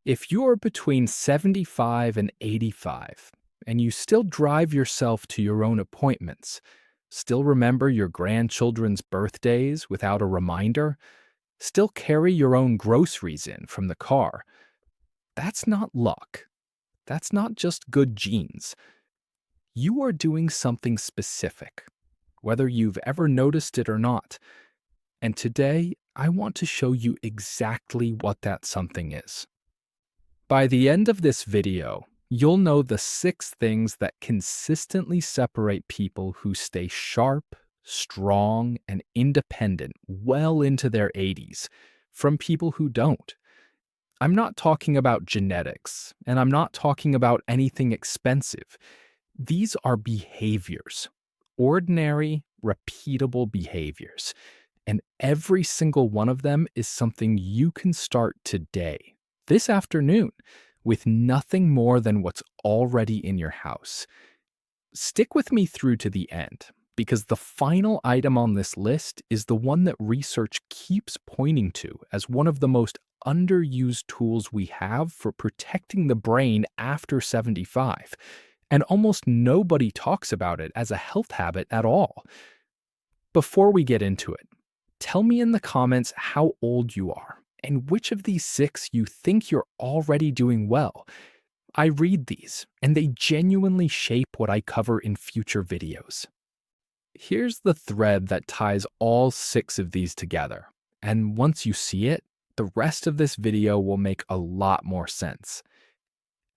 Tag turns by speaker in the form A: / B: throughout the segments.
A: If you're between 75 and 85, and you still drive yourself to your own appointments, still remember your grandchildren's birthdays without a reminder, still carry your own groceries in from the car, that's not luck. That's not just good genes. You are doing something specific, whether you've ever noticed it or not. And today, I want to show you exactly what that something is. By the end of this video, you'll know the 6 things that consistently separate people who stay sharp, strong, and independent well into their 80s from people who don't. I'm not talking about genetics, and I'm not talking about anything expensive. These are behaviors, ordinary, repeatable behaviors. And every single one of them is something you can start today, this afternoon, with nothing more than what's already in your house. Stick with me through to the end, because the final item on this list is the one that research keeps pointing to as one of the most underused tools we have for protecting the brain after 75. And almost nobody talks about it as a health habit at all. Before we get into it, tell me in the comments how old you are and which of these 6 you think you're already doing well. I read these, and they genuinely shape what I cover in future videos. Here's the thread that ties all 6 of these together, and once you see it, the rest of this video will make a lot more sense.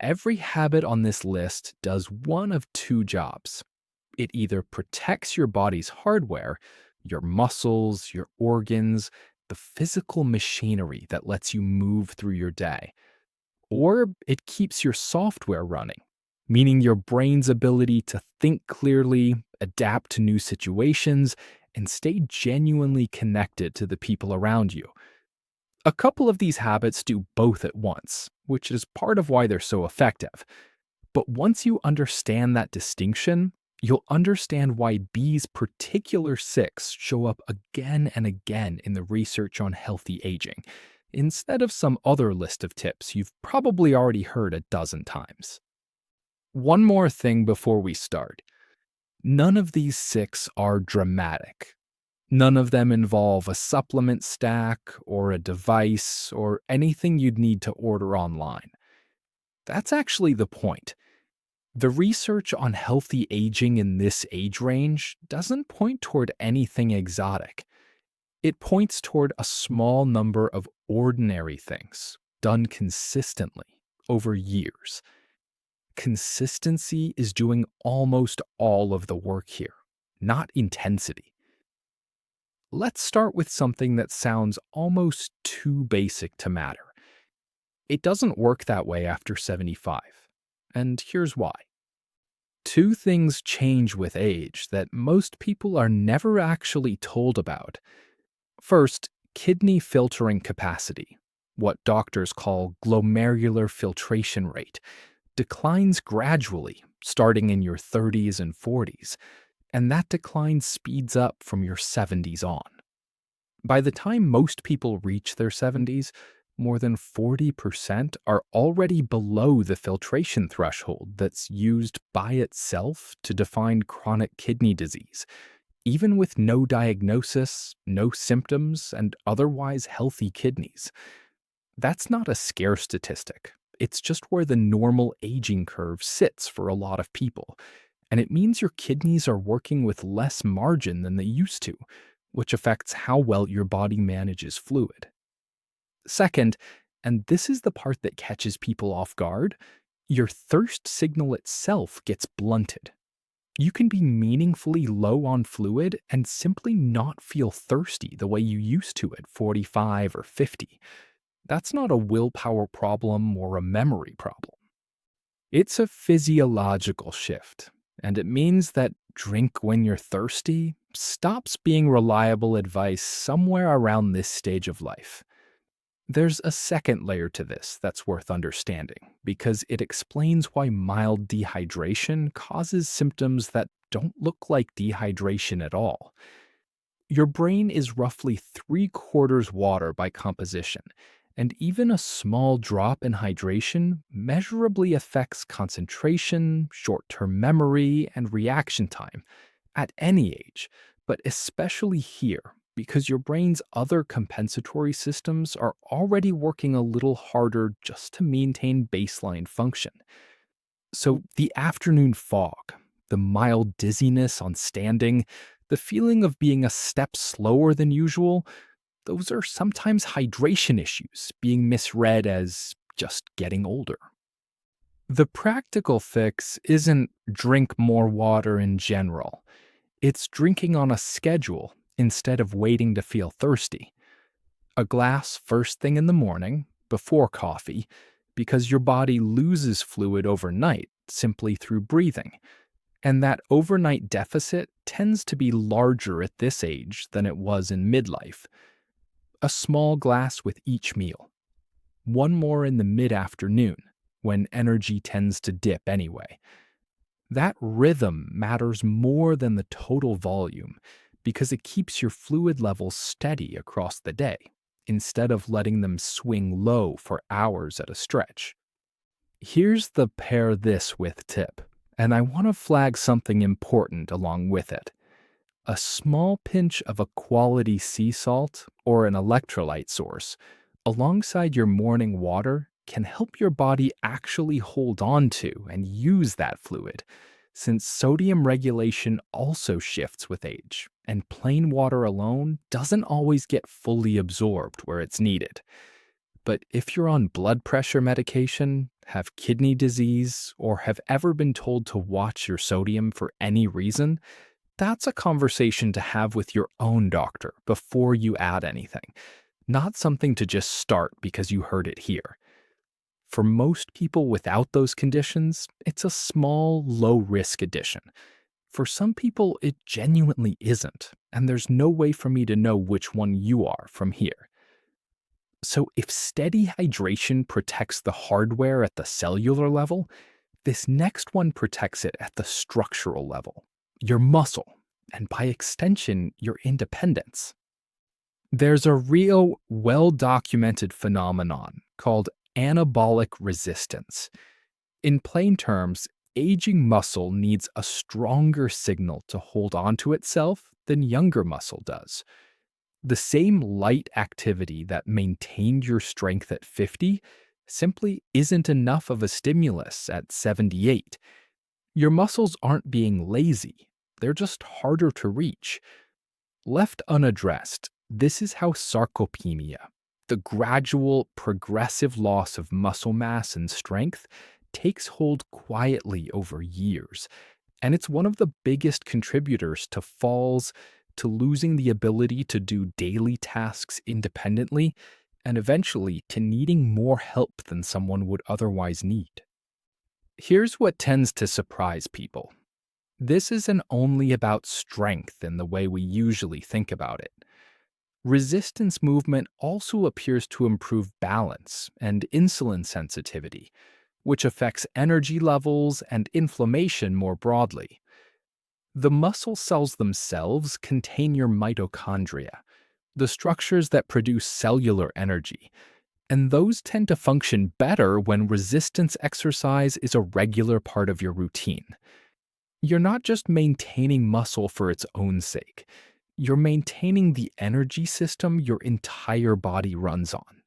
A: Every habit on this list does one of 2 jobs. It either protects your body's hardware, your muscles, your organs, the physical machinery that lets you move through your day, or it keeps your software running, meaning your brain's ability to think clearly, adapt to new situations, and stay genuinely connected to the people around you. A couple of these habits do both at once, which is part of why they're so effective. But once you understand that distinction, you'll understand why these particular 6 show up again and again in the research on healthy aging, instead of some other list of tips you've probably already heard a dozen times. One more thing before we start. None of these 6 are dramatic. None of them involve a supplement stack or a device or anything you'd need to order online. That's actually the point. The research on healthy aging in this age range doesn't point toward anything exotic. It points toward a small number of ordinary things done consistently over years. Consistency is doing almost all of the work here, not intensity. Let's start with something that sounds almost too basic to matter. It doesn't work that way after 75, and here's why. 2 things change with age that most people are never actually told about. First, kidney filtering capacity, what doctors call glomerular filtration rate, declines gradually, starting in your 30s and 40s, and that decline speeds up from your 70s on. By the time most people reach their 70s, more than 40% are already below the filtration threshold that's used by itself to define chronic kidney disease, even with no diagnosis, no symptoms, and otherwise healthy kidneys. That's not a scare statistic. It's just where the normal aging curve sits for a lot of people, and it means your kidneys are working with less margin than they used to, which affects how well your body manages fluid. Second, and this is the part that catches people off guard, your thirst signal itself gets blunted. You can be meaningfully low on fluid and simply not feel thirsty the way you used to at 45 or 50. That's not a willpower problem or a memory problem. It's a physiological shift, and it means that drink when you're thirsty stops being reliable advice somewhere around this stage of life. There's a second layer to this that's worth understanding, because it explains why mild dehydration causes symptoms that don't look like dehydration at all. Your brain is roughly 3/4 water by composition, And even a small drop in hydration measurably affects concentration, short term memory, and reaction time at any age, but especially here because your brain's other compensatory systems are already working a little harder just to maintain baseline function. So, the afternoon fog, the mild dizziness on standing, the feeling of being a step slower than usual, those are sometimes hydration issues being misread as just getting older. The practical fix isn't drink more water in general, it's drinking on a schedule instead of waiting to feel thirsty. A glass first thing in the morning, before coffee, because your body loses fluid overnight simply through breathing. And that overnight deficit tends to be larger at this age than it was in midlife. A small glass with each meal, one more in the mid afternoon, when energy tends to dip anyway. That rhythm matters more than the total volume because it keeps your fluid levels steady across the day instead of letting them swing low for hours at a stretch. Here's the pair this with tip, and I want to flag something important along with it. A small pinch of a quality sea salt or an electrolyte source alongside your morning water can help your body actually hold on to and use that fluid, since sodium regulation also shifts with age, and plain water alone doesn't always get fully absorbed where it's needed. But if you're on blood pressure medication, have kidney disease, or have ever been told to watch your sodium for any reason, that's a conversation to have with your own doctor before you add anything, not something to just start because you heard it here. For most people without those conditions, it's a small, low risk addition. For some people, it genuinely isn't, and there's no way for me to know which one you are from here. So, if steady hydration protects the hardware at the cellular level, this next one protects it at the structural level, your muscle, and by extension, your independence. There's a real, well documented phenomenon called anabolic resistance. In plain terms, aging muscle needs a stronger signal to hold onto itself than younger muscle does. The same light activity that maintained your strength at 50 simply isn't enough of a stimulus at 78. Your muscles aren't being lazy, they're just harder to reach. Left unaddressed, this is how sarcopenia, the gradual, progressive loss of muscle mass and strength, takes hold quietly over years. And it's one of the biggest contributors to falls, to losing the ability to do daily tasks independently, and eventually to needing more help than someone would otherwise need. Here's what tends to surprise people. This isn't only about strength in the way we usually think about it. Resistance movement also appears to improve balance and insulin sensitivity, which affects energy levels and inflammation more broadly. The muscle cells themselves contain your mitochondria, the structures that produce cellular energy, and those tend to function better when resistance exercise is a regular part of your routine. You're not just maintaining muscle for its own sake, you're maintaining the energy system your entire body runs on.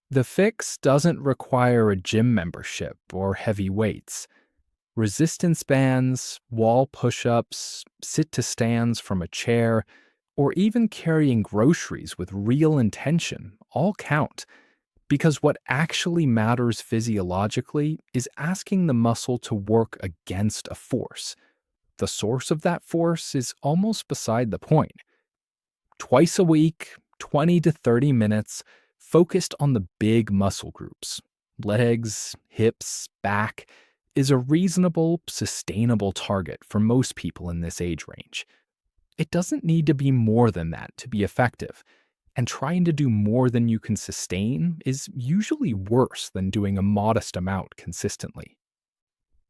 A: The fix doesn't require a gym membership or heavy weights. Resistance bands, wall push ups, sit to stands from a chair, or even carrying groceries with real intention all count, because what actually matters physiologically is asking the muscle to work against a force. The source of that force is almost beside the point. Twice a week, 20 to 30 minutes, focused on the big muscle groups, legs, hips, back, is a reasonable, sustainable target for most people in this age range. It doesn't need to be more than that to be effective, and trying to do more than you can sustain is usually worse than doing a modest amount consistently.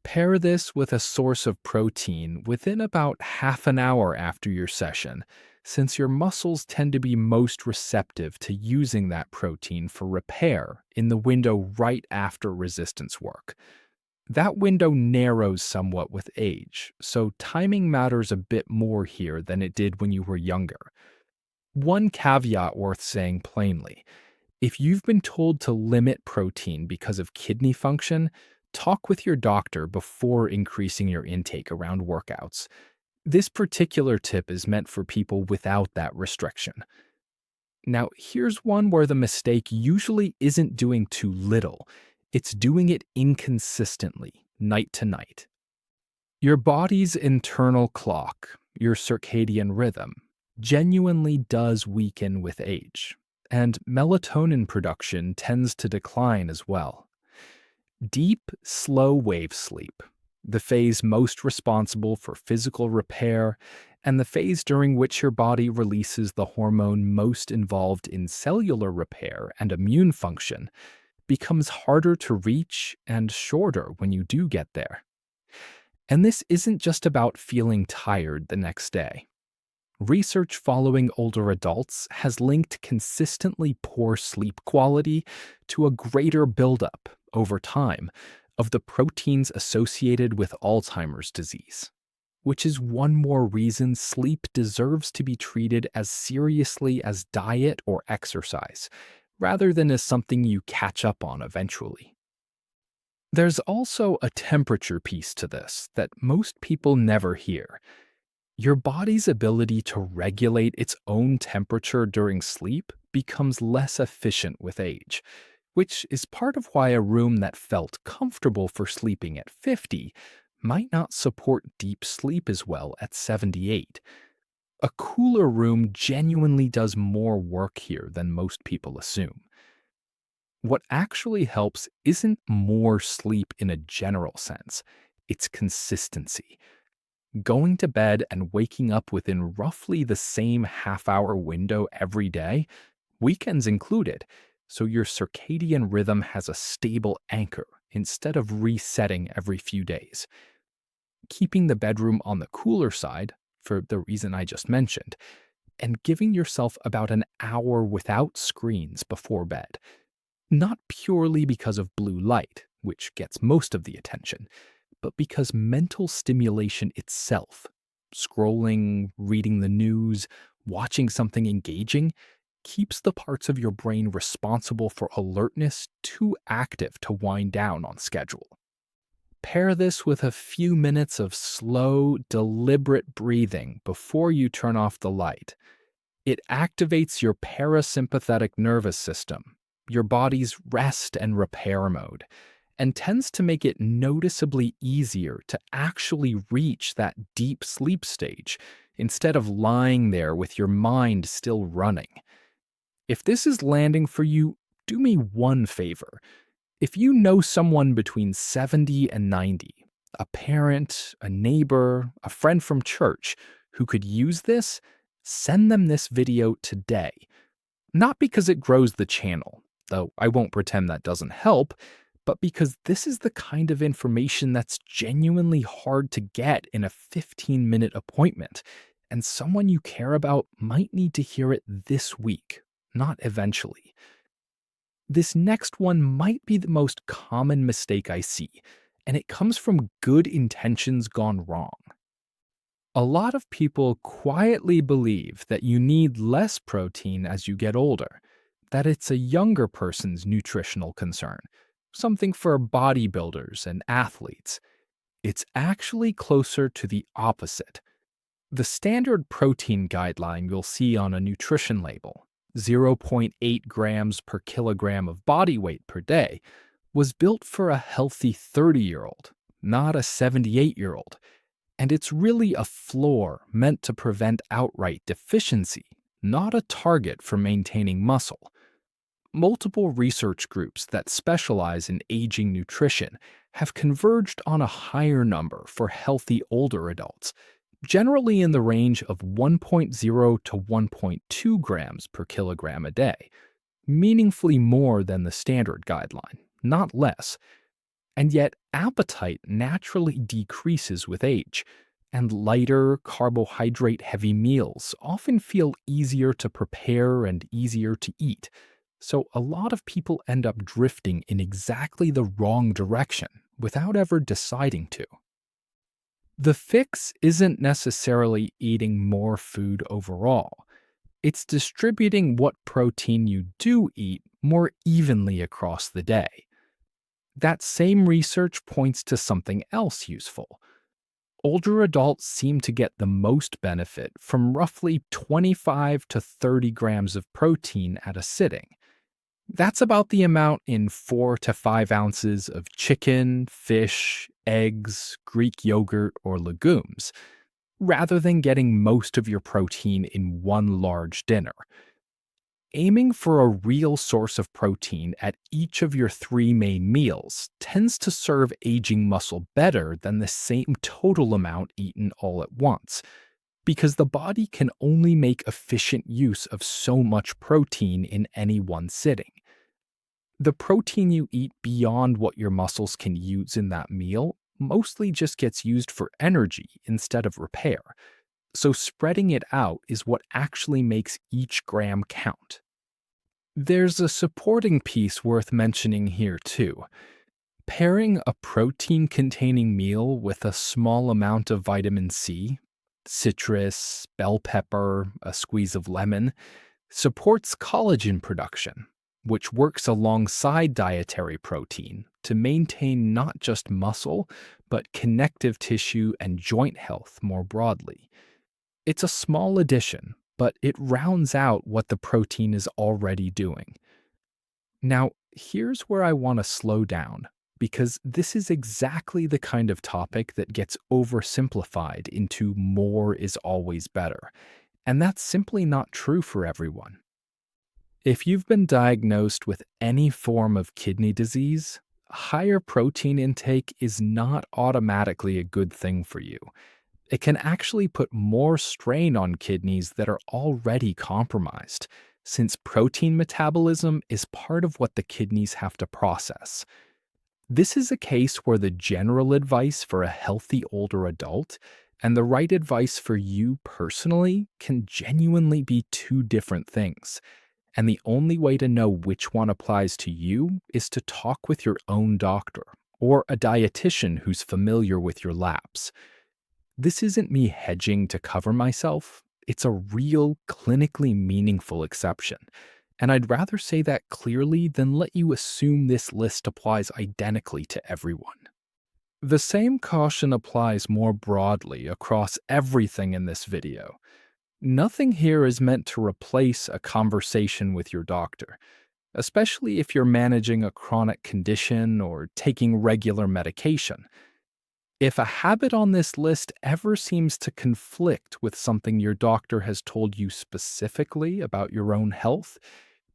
A: Pair this with a source of protein within about half an hour after your session, since your muscles tend to be most receptive to using that protein for repair in the window right after resistance work. That window narrows somewhat with age, so timing matters a bit more here than it did when you were younger. One caveat worth saying plainly: if you've been told to limit protein because of kidney function, talk with your doctor before increasing your intake around workouts. This particular tip is meant for people without that restriction. Now, here's one where the mistake usually isn't doing too little, it's doing it inconsistently, night to night. Your body's internal clock, your circadian rhythm, genuinely does weaken with age, and melatonin production tends to decline as well. Deep, slow wave sleep, the phase most responsible for physical repair, and the phase during which your body releases the hormone most involved in cellular repair and immune function, becomes harder to reach and shorter when you do get there. And this isn't just about feeling tired the next day. Research following older adults has linked consistently poor sleep quality to a greater buildup, over time, of the proteins associated with Alzheimer's disease, which is one more reason sleep deserves to be treated as seriously as diet or exercise, rather than as something you catch up on eventually. There's also a temperature piece to this that most people never hear. Your body's ability to regulate its own temperature during sleep becomes less efficient with age, which is part of why a room that felt comfortable for sleeping at 50 might not support deep sleep as well at 78. A cooler room genuinely does more work here than most people assume. What actually helps isn't more sleep in a general sense, it's consistency. Going to bed and waking up within roughly the same half-hour window every day, weekends included, so your circadian rhythm has a stable anchor instead of resetting every few days. Keeping the bedroom on the cooler side, for the reason I just mentioned, and giving yourself about an hour without screens before bed. Not purely because of blue light, which gets most of the attention, but because mental stimulation itself, scrolling, reading the news, watching something engaging, keeps the parts of your brain responsible for alertness too active to wind down on schedule. Pair this with a few minutes of slow, deliberate breathing before you turn off the light. It activates your parasympathetic nervous system, your body's rest and repair mode, and tends to make it noticeably easier to actually reach that deep sleep stage instead of lying there with your mind still running. If this is landing for you, do me one favor. If you know someone between 70 and 90, a parent, a neighbor, a friend from church, who could use this, send them this video today. Not because it grows the channel, though I won't pretend that doesn't help, but because this is the kind of information that's genuinely hard to get in a 15-minute appointment, and someone you care about might need to hear it this week, not eventually. This next one might be the most common mistake I see, and it comes from good intentions gone wrong. A lot of people quietly believe that you need less protein as you get older, that it's a younger person's nutritional concern, something for bodybuilders and athletes. It's actually closer to the opposite. The standard protein guideline you'll see on a nutrition label, 0.8 grams per kilogram of body weight per day, was built for a healthy 30-year-old, not a 78-year-old. And it's really a floor meant to prevent outright deficiency, not a target for maintaining muscle. Multiple research groups that specialize in aging nutrition have converged on a higher number for healthy older adults, generally in the range of 1.0 to 1.2 grams per kilogram a day, meaningfully more than the standard guideline, not less. And yet, appetite naturally decreases with age, And lighter, carbohydrate heavy meals often feel easier to prepare and easier to eat. So a lot of people end up drifting in exactly the wrong direction without ever deciding to. The fix isn't necessarily eating more food overall. It's distributing what protein you do eat more evenly across the day. That same research points to something else useful. Older adults seem to get the most benefit from roughly 25 to 30 grams of protein at a sitting. That's about the amount in 4 to 5 ounces of chicken, fish, eggs, Greek yogurt, or legumes, rather than getting most of your protein in one large dinner. Aiming for a real source of protein at each of your three main meals tends to serve aging muscle better than the same total amount eaten all at once, because the body can only make efficient use of so much protein in any one sitting. The protein you eat beyond what your muscles can use in that meal mostly just gets used for energy instead of repair. So spreading it out is what actually makes each gram count. There's a supporting piece worth mentioning here too. Pairing a protein containing meal with a small amount of vitamin C, citrus, bell pepper, a squeeze of lemon, supports collagen production, which works alongside dietary protein to maintain not just muscle, but connective tissue and joint health more broadly. It's a small addition, but it rounds out what the protein is already doing. Now, here's where I want to slow down, because this is exactly the kind of topic that gets oversimplified into more is always better. And that's simply not true for everyone. If you've been diagnosed with any form of kidney disease, higher protein intake is not automatically a good thing for you. It can actually put more strain on kidneys that are already compromised, since protein metabolism is part of what the kidneys have to process. This is a case where the general advice for a healthy older adult and the right advice for you personally can genuinely be two different things. And the only way to know which one applies to you is to talk with your own doctor or a dietitian who's familiar with your labs. This isn't me hedging to cover myself. It's a real, clinically meaningful exception. And I'd rather say that clearly than let you assume this list applies identically to everyone. The same caution applies more broadly across everything in this video. Nothing here is meant to replace a conversation with your doctor, especially if you're managing a chronic condition or taking regular medication. If a habit on this list ever seems to conflict with something your doctor has told you specifically about your own health,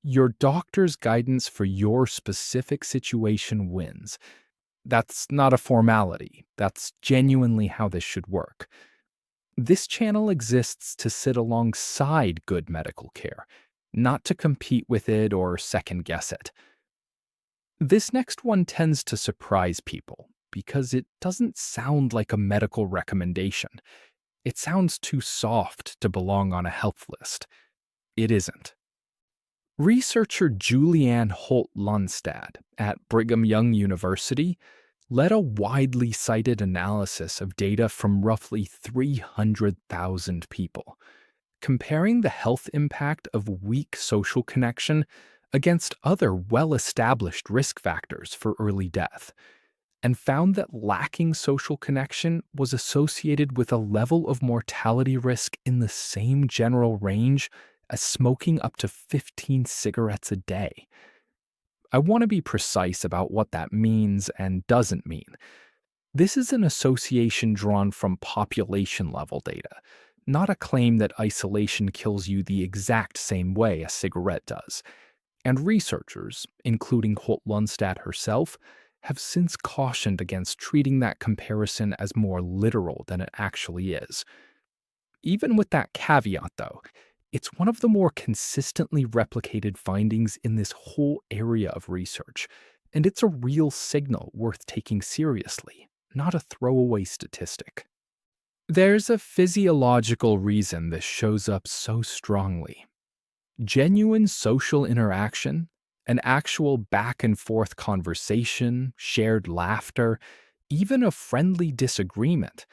A: your doctor's guidance for your specific situation wins. That's not a formality. That's genuinely how this should work. This channel exists to sit alongside good medical care, not to compete with it or second guess it. This next one tends to surprise people because it doesn't sound like a medical recommendation. It sounds too soft to belong on a health list. It isn't. Researcher Julianne Holt-Lunstad at Brigham Young University led a widely cited analysis of data from roughly 300,000 people, comparing the health impact of weak social connection against other well-established risk factors for early death, and found that lacking social connection was associated with a level of mortality risk in the same general range as smoking up to 15 cigarettes a day. I want to be precise about what that means and doesn't mean. This is an association drawn from population-level data, not a claim that isolation kills you the exact same way a cigarette does. And researchers, including Holt-Lunstad herself, have since cautioned against treating that comparison as more literal than it actually is. Even with that caveat, though, it's one of the more consistently replicated findings in this whole area of research, and it's a real signal worth taking seriously, not a throwaway statistic. There's a physiological reason this shows up so strongly. Genuine social interaction, an actual back and forth conversation, shared laughter, even a friendly disagreement,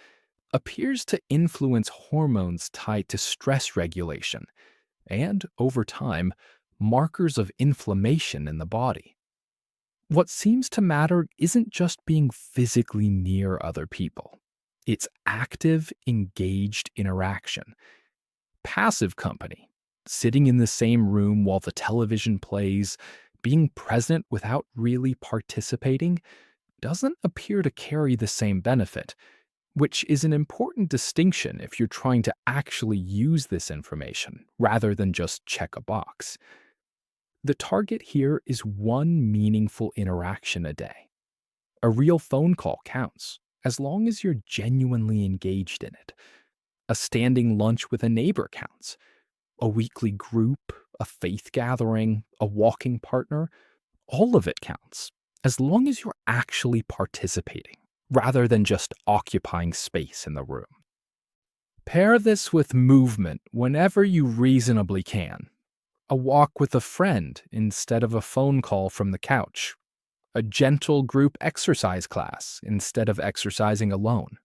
A: appears to influence hormones tied to stress regulation and, over time, markers of inflammation in the body. What seems to matter isn't just being physically near other people, it's active, engaged interaction. Passive company, sitting in the same room while the television plays, being present without really participating, doesn't appear to carry the same benefit, which is an important distinction if you're trying to actually use this information rather than just check a box. The target here is one meaningful interaction a day. A real phone call counts, as long as you're genuinely engaged in it. A standing lunch with a neighbor counts. A weekly group, a faith gathering, a walking partner, all of it counts, as long as you're actually participating, rather than just occupying space in the room. Pair this with movement whenever you reasonably can. A walk with a friend instead of a phone call from the couch. A gentle group exercise class instead of exercising alone.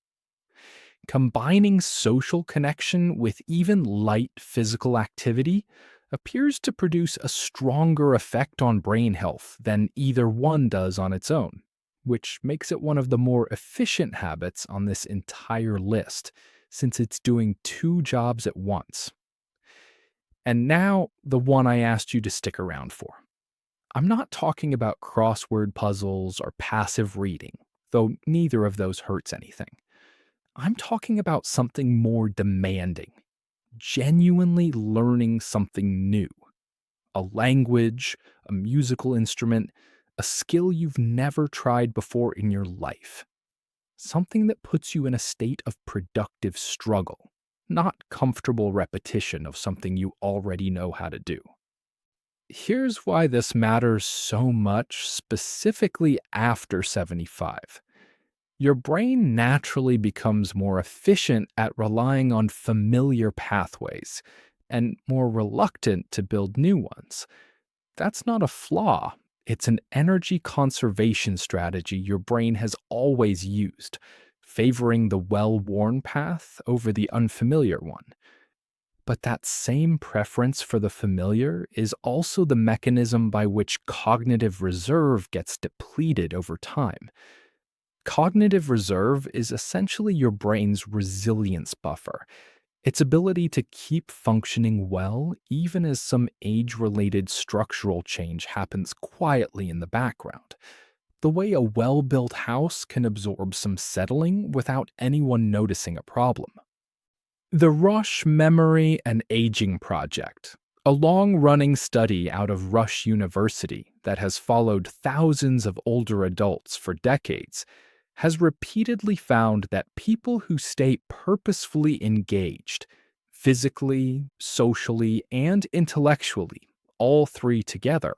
A: Combining social connection with even light physical activity appears to produce a stronger effect on brain health than either one does on its own, which makes it one of the more efficient habits on this entire list, since it's doing two jobs at once. And now, the one I asked you to stick around for. I'm not talking about crossword puzzles or passive reading, though neither of those hurts anything. I'm talking about something more demanding, genuinely learning something new. A language, a musical instrument, a skill you've never tried before in your life. Something that puts you in a state of productive struggle, not comfortable repetition of something you already know how to do. Here's why this matters so much, specifically after 75. Your brain naturally becomes more efficient at relying on familiar pathways and more reluctant to build new ones. That's not a flaw. It's an energy conservation strategy your brain has always used, favoring the well-worn path over the unfamiliar one. But that same preference for the familiar is also the mechanism by which cognitive reserve gets depleted over time. Cognitive reserve is essentially your brain's resilience buffer, its ability to keep functioning well even as some age-related structural change happens quietly in the background. The way a well-built house can absorb some settling without anyone noticing a problem. The Rush Memory and Aging Project, a long-running study out of Rush University that has followed thousands of older adults for decades, has repeatedly found that people who stay purposefully engaged, physically, socially, and intellectually, all three together,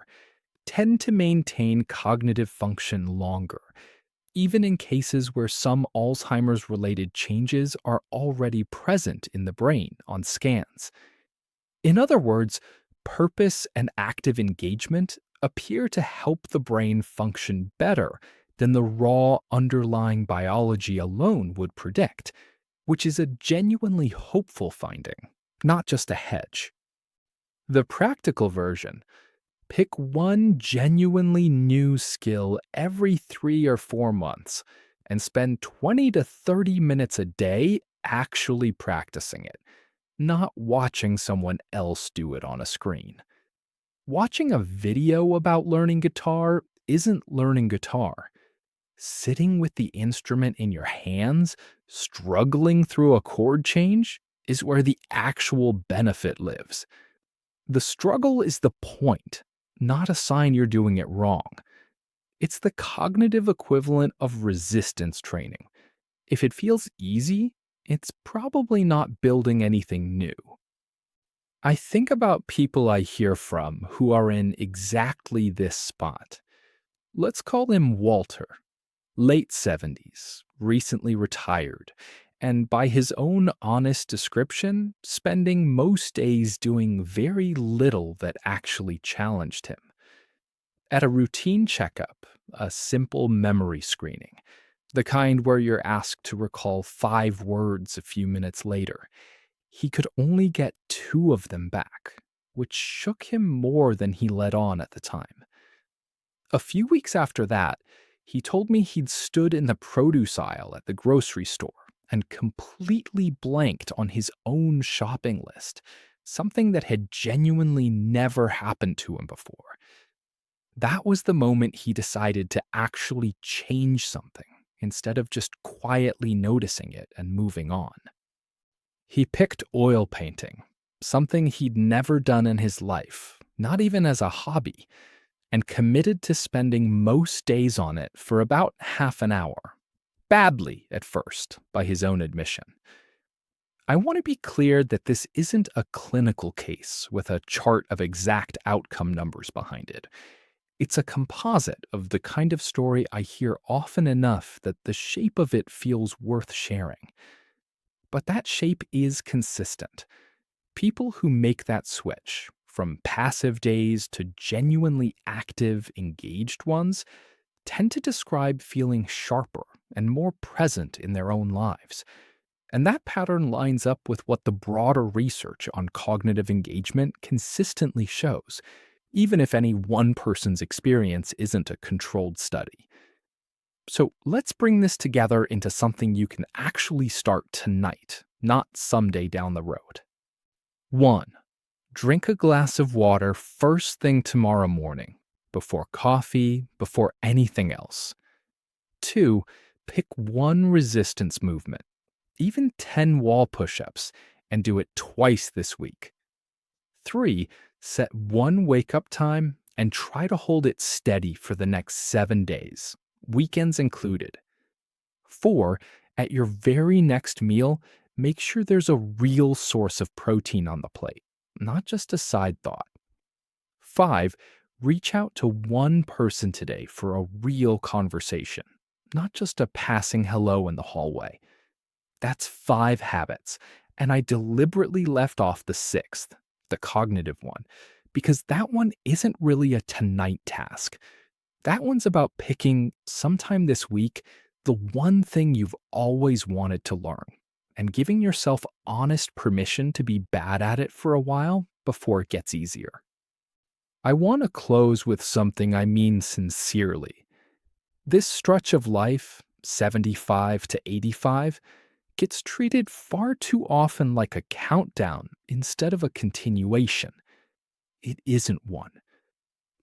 A: tend to maintain cognitive function longer, even in cases where some Alzheimer's related changes are already present in the brain on scans. In other words, purpose and active engagement appear to help the brain function better than the raw underlying biology alone would predict, which is a genuinely hopeful finding, not just a hedge. The practical version: pick one genuinely new skill every 3 or 4 months and spend 20 to 30 minutes a day actually practicing it, not watching someone else do it on a screen. Watching a video about learning guitar isn't learning guitar. Sitting with the instrument in your hands, struggling through a chord change, is where the actual benefit lives. The struggle is the point, not a sign you're doing it wrong. It's the cognitive equivalent of resistance training. If it feels easy, it's probably not building anything new. I think about people I hear from who are in exactly this spot. Let's call him Walter. Late 70s, recently retired, and by his own honest description, spending most days doing very little that actually challenged him. At a routine checkup, a simple memory screening, the kind where you're asked to recall 5 words a few minutes later, he could only get 2 of them back, which shook him more than he let on at the time. A few weeks after that, he told me he'd stood in the produce aisle at the grocery store and completely blanked on his own shopping list, something that had genuinely never happened to him before. That was the moment he decided to actually change something instead of just quietly noticing it and moving on. He picked oil painting, something he'd never done in his life, not even as a hobby, and committed to spending most days on it for about half an hour. Badly at first, by his own admission. I want to be clear that this isn't a clinical case with a chart of exact outcome numbers behind it. It's a composite of the kind of story I hear often enough that the shape of it feels worth sharing. But that shape is consistent. People who make that switch, from passive days to genuinely active, engaged ones, tend to describe feeling sharper and more present in their own lives. And that pattern lines up with what the broader research on cognitive engagement consistently shows, even if any one person's experience isn't a controlled study. So let's bring this together into something you can actually start tonight, not someday down the road. 1. Drink a glass of water first thing tomorrow morning, before coffee, before anything else. 2. Pick one resistance movement, even 10 wall push-ups, and do it twice this week. 3. Set one wake-up time and try to hold it steady for the next 7 days, weekends included. 4. At your very next meal, make sure there's a real source of protein on the plate, not just a side thought. 5. Reach out to one person today for a real conversation, not just a passing hello in the hallway. That's 5 habits, and I deliberately left off the 6th, the cognitive one, because that one isn't really a tonight task. That one's about picking, sometime this week, the one thing you've always wanted to learn, and giving yourself honest permission to be bad at it for a while before it gets easier. I want to close with something I mean sincerely. This stretch of life, 75 to 85, gets treated far too often like a countdown instead of a continuation. It isn't one.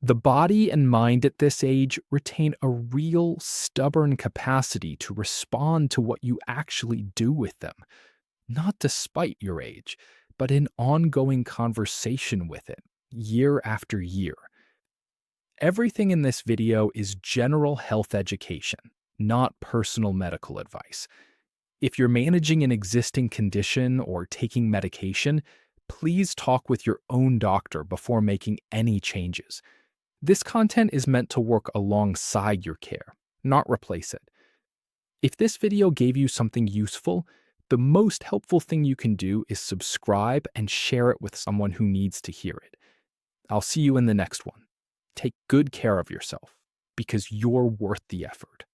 A: The body and mind at this age retain a real, stubborn capacity to respond to what you actually do with them, not despite your age, but in ongoing conversation with it, year after year. Everything in this video is general health education, not personal medical advice. If you're managing an existing condition or taking medication, please talk with your own doctor before making any changes. This content is meant to work alongside your care, not replace it. If this video gave you something useful, the most helpful thing you can do is subscribe and share it with someone who needs to hear it. I'll see you in the next one. Take good care of yourself, because you're worth the effort.